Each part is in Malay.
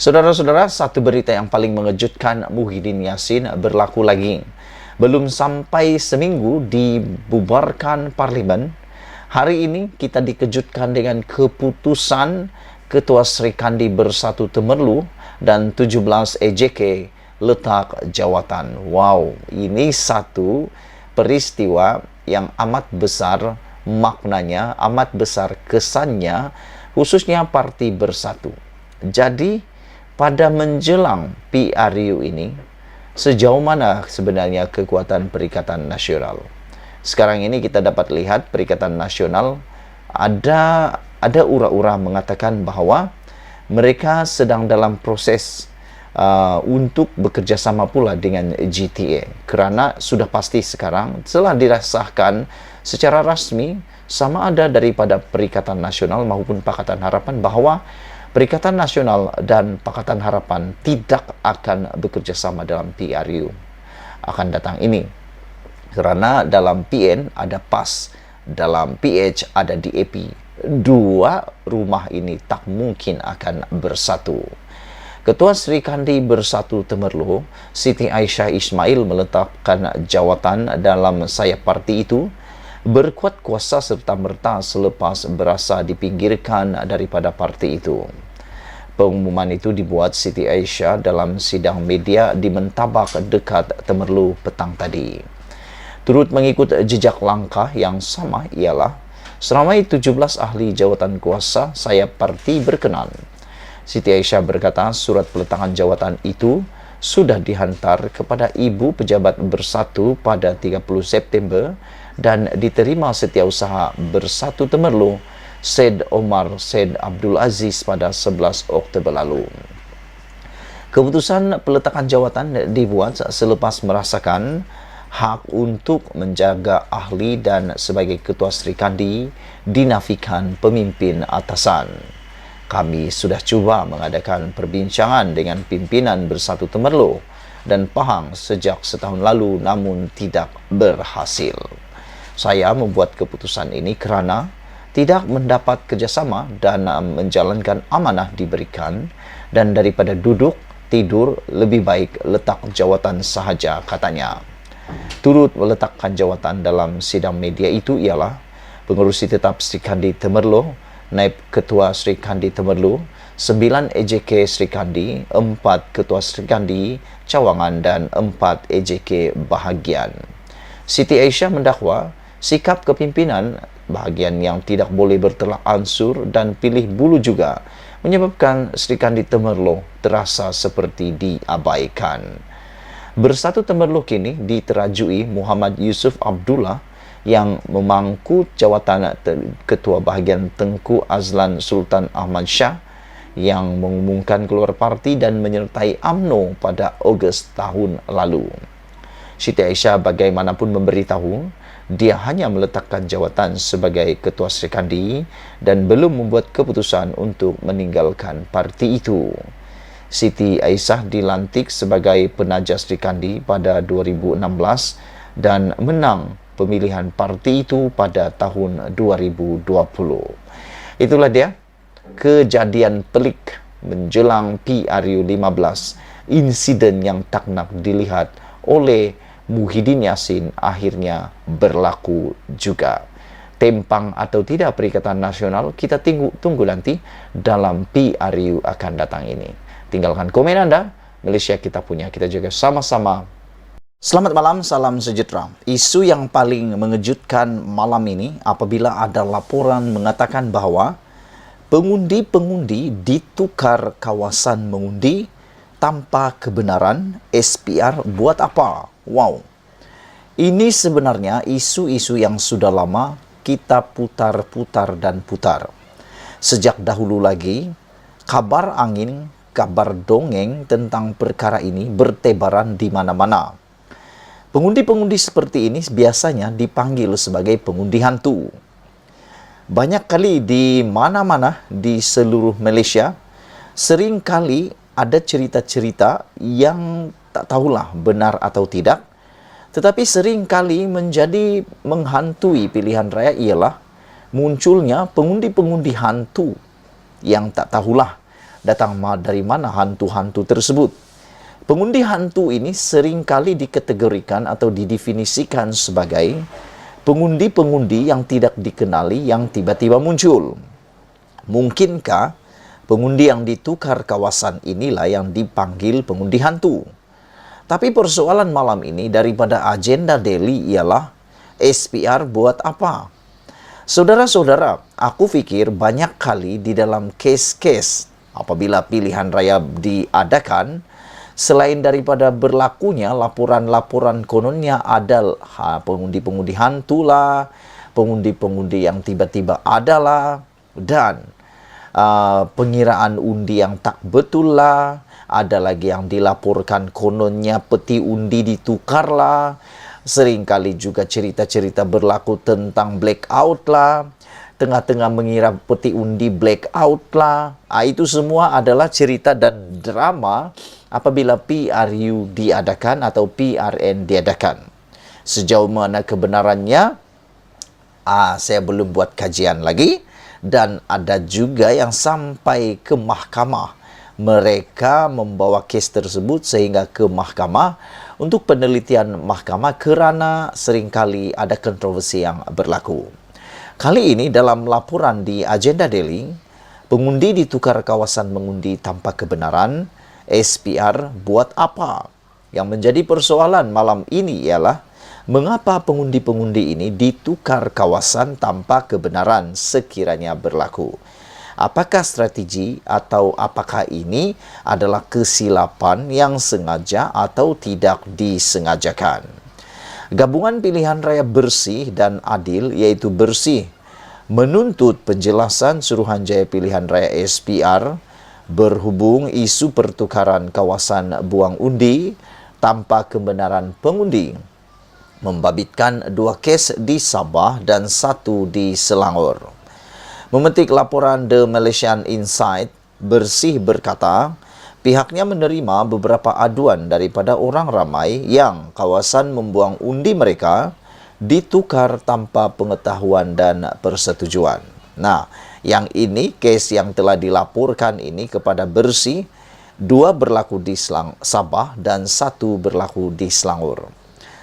Saudara-saudara, satu berita yang paling mengejutkan Muhyiddin Yassin berlaku lagi. Belum sampai seminggu dibubarkan parlimen, hari ini kita dikejutkan dengan keputusan Ketua Sri Kandi Bersatu Temerloh dan 17 EJK letak jawatan. Wow, ini satu peristiwa yang amat besar maknanya, amat besar kesannya, khususnya Parti Bersatu. Jadi, pada menjelang PRU ini, sejauh mana sebenarnya kekuatan Perikatan Nasional? Sekarang ini kita dapat lihat Perikatan Nasional ada ura-ura mengatakan bahwa mereka sedang dalam proses untuk bekerja sama pula dengan GTA, kerana sudah pasti sekarang telah dirasahkan secara rasmi sama ada daripada Perikatan Nasional maupun Pakatan Harapan bahwa Perikatan Nasional dan Pakatan Harapan tidak akan bekerja sama dalam PRU akan datang ini. Kerana dalam PN ada PAS, dalam PH ada DAP. Dua rumah ini tak mungkin akan bersatu. Ketua Sri Kandi Bersatu Temerloh, Siti Aisyah Ismail meletakkan jawatan dalam sayap parti itu berkuat kuasa serta-merta selepas berasa dipinggirkan daripada parti itu. Pengumuman itu dibuat Siti Aisyah dalam sidang media di Mentabak dekat Temerloh petang tadi. Turut mengikut jejak langkah yang sama ialah seramai 17 ahli jawatan kuasa sayap parti berkenan. Siti Aisyah berkata surat peletakan jawatan itu sudah dihantar kepada Ibu Pejabat Bersatu pada 30 September dan diterima Setiausaha Bersatu Temerloh Syed Omar Syed Abdul Aziz pada 11 Oktober lalu. Keputusan peletakan jawatan dibuat selepas merasakan hak untuk menjaga ahli dan sebagai Ketua Sri Kandi dinafikan pemimpin atasan. Kami sudah cuba mengadakan perbincangan dengan pimpinan Bersatu Temerloh dan Pahang sejak setahun lalu namun tidak berhasil. Saya membuat keputusan ini kerana tidak mendapat kerjasama dan menjalankan amanah diberikan, dan daripada duduk tidur lebih baik letak jawatan sahaja, katanya. Turut meletakkan jawatan dalam sidang media itu ialah Pengerusi Tetap Sri Kandi Temerloh, Naib Ketua Sri Kandi Temerloh, 9 EJK Sri Kandi, 4 Ketua Sri Kandi Cawangan dan 4 EJK Bahagian. Siti Aisyah mendakwa sikap kepimpinan bahagian yang tidak boleh bertelak ansur dan pilih bulu juga menyebabkan Sri Kandi Temerloh terasa seperti diabaikan. Bersatu Temerloh kini diterajui Muhammad Yusuf Abdullah yang memangku jawatan Ketua Bahagian Tengku Azlan Sultan Ahmad Shah yang mengumumkan keluar parti dan menyertai UMNO pada Ogos tahun lalu. Siti Aisyah bagaimanapun memberitahu dia hanya meletakkan jawatan sebagai Ketua Sri Kandi dan belum membuat keputusan untuk meninggalkan parti itu. Siti Aisyah dilantik sebagai penaja Sri Kandi pada 2016 dan menang pemilihan parti itu pada tahun 2020. Itulah dia kejadian pelik menjelang PRU 15, insiden yang tak nak dilihat oleh Muhyiddin Yassin akhirnya berlaku juga. Tempang atau tidak Perikatan Nasional, kita tunggu nanti dalam PRU akan datang ini. Tinggalkan komen Anda, Malaysia kita punya, kita jaga sama-sama. Selamat malam, salam sejahtera. Isu yang paling mengejutkan malam ini apabila ada laporan mengatakan bahwa pengundi-pengundi ditukar kawasan mengundi tanpa kebenaran. SPR buat apa? Wow. Ini sebenarnya isu-isu yang sudah lama kita putar-putar dan putar. Sejak dahulu lagi, kabar angin, kabar dongeng tentang perkara ini bertebaran di mana-mana. Pengundi-pengundi seperti ini biasanya dipanggil sebagai pengundi hantu. Banyak kali di mana-mana di seluruh Malaysia, sering kali ada cerita-cerita yang tak tahulah benar atau tidak, tetapi sering kali menjadi menghantui pilihan raya ialah munculnya pengundi-pengundi hantu yang tak tahulah dari mana hantu-hantu tersebut. Pengundi hantu ini seringkali dikategorikan atau didefinisikan sebagai pengundi-pengundi yang tidak dikenali yang tiba-tiba muncul. Mungkinkah pengundi yang ditukar kawasan inilah yang dipanggil pengundi hantu? Tapi persoalan malam ini daripada agenda Daily ialah SPR buat apa? Saudara-saudara, aku fikir banyak kali di dalam kes-kes apabila pilihan raya diadakan, selain daripada berlakunya laporan-laporan kononnya ada pengundi-pengundi hantu lah, pengundi-pengundi yang tiba-tiba adalah, dan pengiraan undi yang tak betul lah, ada lagi yang dilaporkan kononnya peti undi ditukar lah, seringkali juga cerita-cerita berlaku tentang blackout lah, tengah-tengah mengira peti undi blackout lah. Itu semua adalah cerita dan drama apabila PRU diadakan atau PRN diadakan. Sejauh mana kebenarannya, saya belum buat kajian lagi, dan ada juga yang sampai ke mahkamah. Mereka membawa kes tersebut sehingga ke mahkamah untuk penelitian mahkamah kerana seringkali ada kontroversi yang berlaku. Kali ini dalam laporan di Agenda Daily, pengundi ditukar kawasan mengundi tanpa kebenaran, SPR buat apa? Yang menjadi persoalan malam ini ialah mengapa pengundi-pengundi ini ditukar kawasan tanpa kebenaran sekiranya berlaku. Apakah strategi atau apakah ini adalah kesilapan yang sengaja atau tidak disengajakan? Gabungan pilihan raya bersih dan adil, yaitu bersih, menuntut penjelasan Suruhanjaya Pilihan Raya SPR berhubung isu pertukaran kawasan buang undi tanpa kebenaran pengundi, membabitkan 2 kes di Sabah dan 1 di Selangor. Memetik laporan The Malaysian Insight, Bersih berkata, pihaknya menerima beberapa aduan daripada orang ramai yang kawasan membuang undi mereka ditukar tanpa pengetahuan dan persetujuan. Nah, yang ini, kes yang telah dilaporkan ini kepada Bersih, 2 berlaku di Sabah dan 1 berlaku di Selangor.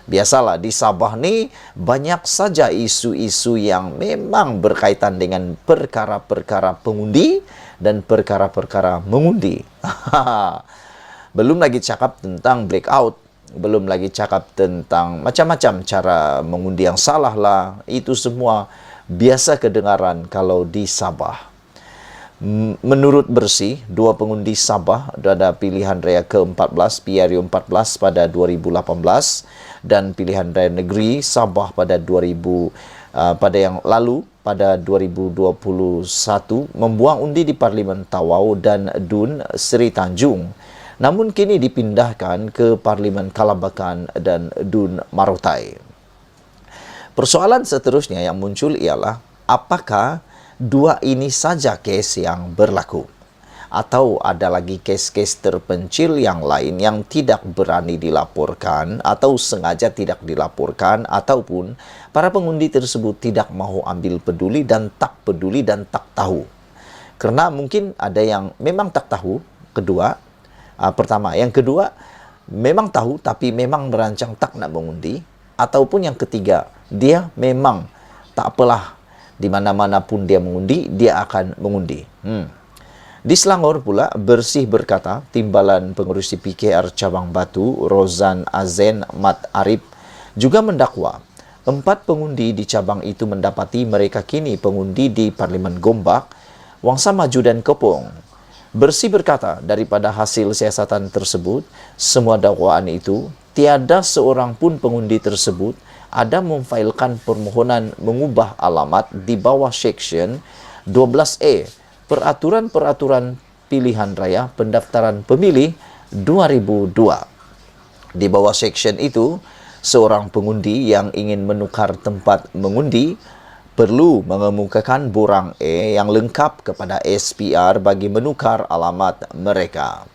Biasalah di Sabah ni banyak saja isu-isu yang memang berkaitan dengan perkara-perkara pengundi dan perkara-perkara mengundi. Belum lagi cakap tentang blackout, belum lagi cakap tentang macam-macam cara mengundi yang salah lah. Itu semua biasa kedengaran kalau di Sabah. Menurut Bersih, 2 pengundi Sabah ada pilihan raya ke-14 PRU 14 pada 2018 dan pilihan raya negeri Sabah pada pada yang lalu pada 2021 membuang undi di Parlimen Tawau dan Dun Seri Tanjung. Namun kini dipindahkan ke Parlimen Kalabakan dan Dun Marotai. Persoalan seterusnya yang muncul ialah apakah 2 ini saja kes yang berlaku? Atau ada lagi kes-kes terpencil yang lain yang tidak berani dilaporkan atau sengaja tidak dilaporkan ataupun para pengundi tersebut tidak mahu ambil peduli dan tak tahu. Kerana mungkin ada yang memang tak tahu, pertama. Yang kedua, memang tahu tapi memang merancang tak nak mengundi. Ataupun yang ketiga, dia memang tak apalah, di mana-mana pun dia mengundi, dia akan mengundi. Di Selangor pula, Bersih berkata, Timbalan Pengerusi PKR Cabang Batu, Rozan Azen Mat Arif, juga mendakwa 4 pengundi di cabang itu mendapati mereka kini pengundi di Parlimen Gombak, Wangsa Maju dan Kepong. Bersih berkata, daripada hasil siasatan tersebut, semua dakwaan itu, tiada seorang pun pengundi tersebut ada memfailkan permohonan mengubah alamat di bawah Seksyen 12A Peraturan-Peraturan Pilihan Raya Pendaftaran Pemilih 2002. Di bawah seksyen itu, seorang pengundi yang ingin menukar tempat mengundi perlu mengemukakan borang E yang lengkap kepada SPR bagi menukar alamat mereka.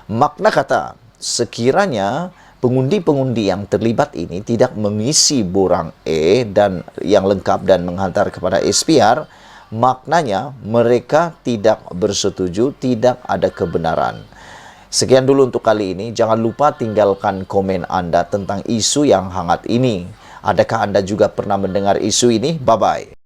Makna kata, sekiranya pengundi-pengundi yang terlibat ini tidak mengisi borang E dan yang lengkap dan menghantar kepada SPR, maknanya mereka tidak bersetuju, tidak ada kebenaran. Sekian dulu untuk kali ini. Jangan lupa tinggalkan komen Anda tentang isu yang hangat ini. Adakah Anda juga pernah mendengar isu ini? Bye-bye.